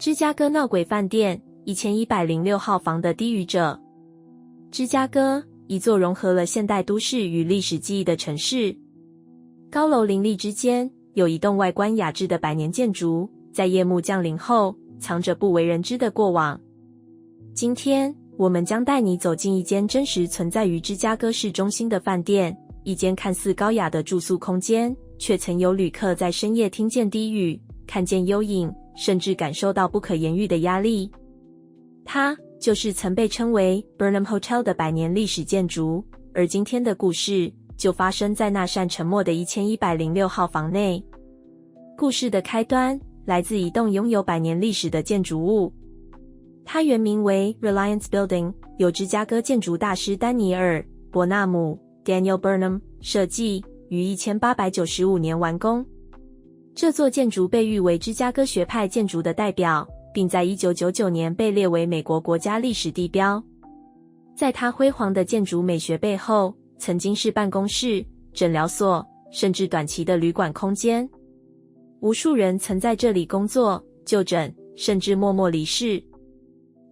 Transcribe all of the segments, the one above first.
芝加哥闹鬼饭店1106号房的低语者。芝加哥，一座融合了现代都市与历史记忆的城市。高楼林立之间，有一栋外观雅致的百年建筑，在夜幕降临后，藏着不为人知的过往。今天，我们将带你走进一间真实存在于芝加哥市中心的饭店，一间看似高雅的住宿空间，却曾有旅客在深夜听见低语，看见幽影，甚至感受到不可言喻的压力。它就是曾被称为 Burnham Hotel 的100年历史建筑，而今天的故事就发生在那扇沉默的1106号房内。故事的开端来自一栋拥有100年历史的建筑物，它原名为 Reliance Building， 由芝加哥建筑大师丹尼尔·伯纳姆 Daniel Burnham 设计，于1895年完工。这座建筑被誉为芝加哥学派建筑的代表，并在1999年被列为美国国家历史地标。在它辉煌的建筑美学背后，曾经是办公室、诊疗所，甚至短期的旅馆空间。无数人曾在这里工作、就诊，甚至默默离世。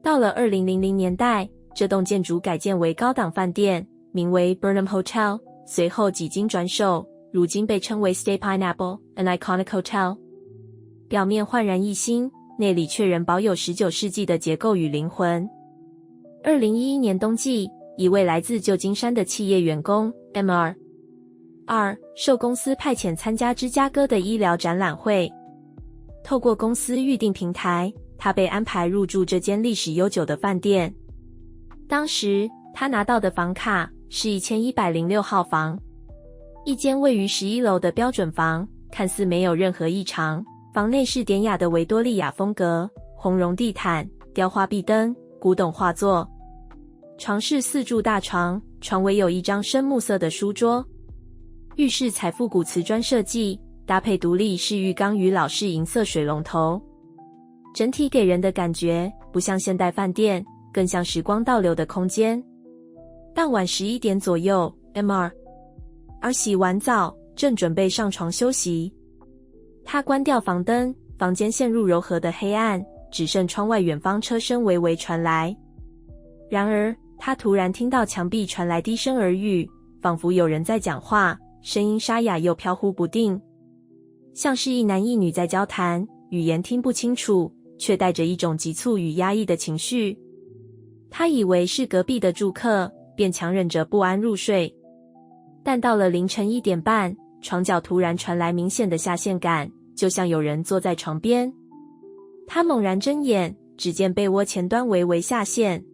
到了2000年代，这栋建筑改建为高档饭店，名为 Burnham Hotel， 随后几经转手，如今被称为 Stay Pineapple An Iconic Hotel。 表面焕然一新，内里却仍保有19世纪的结构与灵魂。2011年冬季，一位来自旧金山的企业员工 Mr. 受公司派遣参加芝加哥的医疗展览会。透过公司预订平台，他被安排入住这间历史悠久的饭店。当时他拿到的房卡是1106号房，一间位于11楼的标准房，看似没有任何异常。房内是典雅的维多利亚风格，红绒地毯、雕花壁灯、古董画作。床是4柱大床，床尾有一张深木色的书桌。浴室采复古瓷砖设计，搭配独立式浴缸与老式银色水龙头。整体给人的感觉不像现代饭店，更像时光倒流的空间。当晚11点左右 ，Mr. 洗完澡，正准备上床休息。他关掉房灯，房间陷入柔和的黑暗，只剩窗外远方车声微微传来。然而，他突然听到墙壁传来低声耳语，仿佛有人在讲话，声音沙哑又飘忽不定，像是一男一女在交谈，语言听不清楚，却带着一种急促与压抑的情绪。他以为是隔壁的住客，便强忍着不安入睡。但到了凌晨1点半，床角突然传来明显的下陷感，就像有人坐在床边。他猛然睁眼，只见被窝前端微微下陷。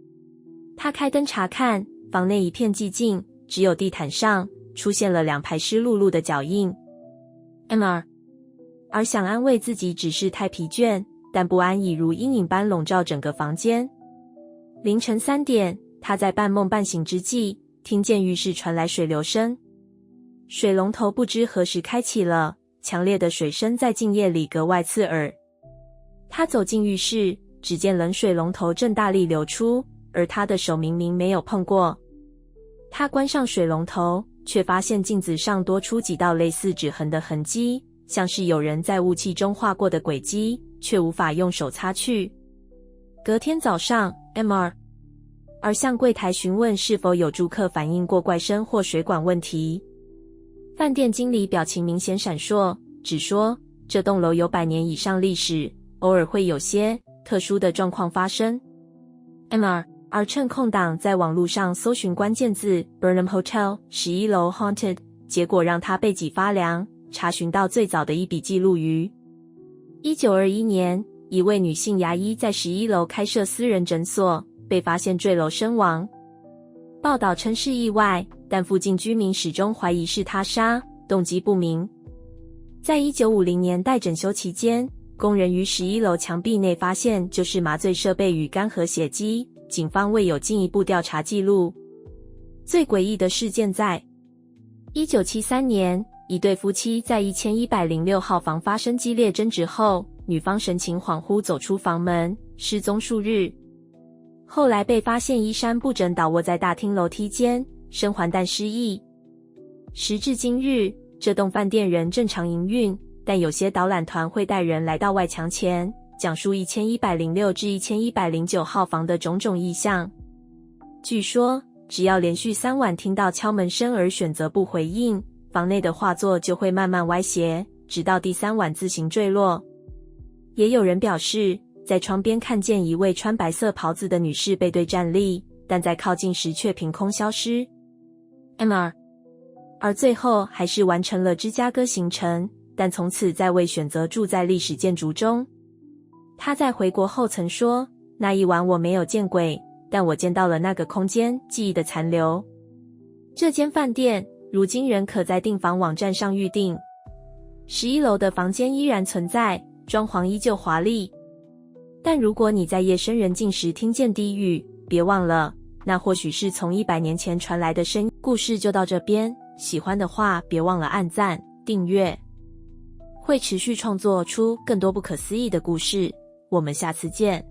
他开灯查看，房内一片寂静，只有地毯上出现了2排湿漉漉的脚印。Mr. 想安慰自己只是太疲倦，但不安已如阴影般笼罩整个房间。凌晨3点，他在半梦半醒之际，听见浴室传来水流声。水龙头不知何时开启了，强烈的水声在静夜里格外刺耳。他走进浴室，只见冷水龙头正大力流出，而他的手明明没有碰过。他关上水龙头，却发现镜子上多出几道类似指痕的痕迹，像是有人在雾气中画过的轨迹，却无法用手擦去。隔天早上 ，Mr. 向柜台询问是否有住客反映过怪声或水管问题。饭店经理表情明显闪烁，只说这栋楼有100年以上历史，偶尔会有些特殊的状况发生。Mr. 趁空档在网络上搜寻关键字 Burnham Hotel 11楼 Haunted， 结果让他背脊发凉，查询到最早的一笔记录于1921年，一位女性牙医在11楼开设私人诊所，被发现坠楼身亡。报道称是意外，但附近居民始终怀疑是他杀，动机不明。在1950年代整修期间，工人于11楼墙壁内发现就是麻醉设备与干涸血迹，警方未有进一步调查记录。最诡异的事件在1973年，一对夫妻在1106号房发生激烈争执后，女方神情恍惚走出房门，失踪数日。后来被发现衣衫不整倒卧在大厅楼梯间，生还但失忆。时至今日，这栋饭店仍正常营运，但有些导览团会带人来到外墙前，讲述1106至1109号房的种种异象。据说，只要连续3晚听到敲门声而选择不回应，房内的画作就会慢慢歪斜，直到第3晚自行坠落。也有人表示，在窗边看见一位穿白色袍子的女士背对站立，但在靠近时却凭空消失。而最后还是完成了芝加哥行程，但从此再未选择住在历史建筑中。他在回国后曾说，那一晚我没有见鬼，但我见到了那个空间记忆的残留。这间饭店如今仍可在订房网站上预订。11楼的房间依然存在，装潢依旧华丽。但如果你在夜深人静时听见低语，别忘了，那或许是从100年前传来的声音。故事就到这边，喜欢的话别忘了按赞、订阅。会持续创作出更多不可思议的故事，我们下次见。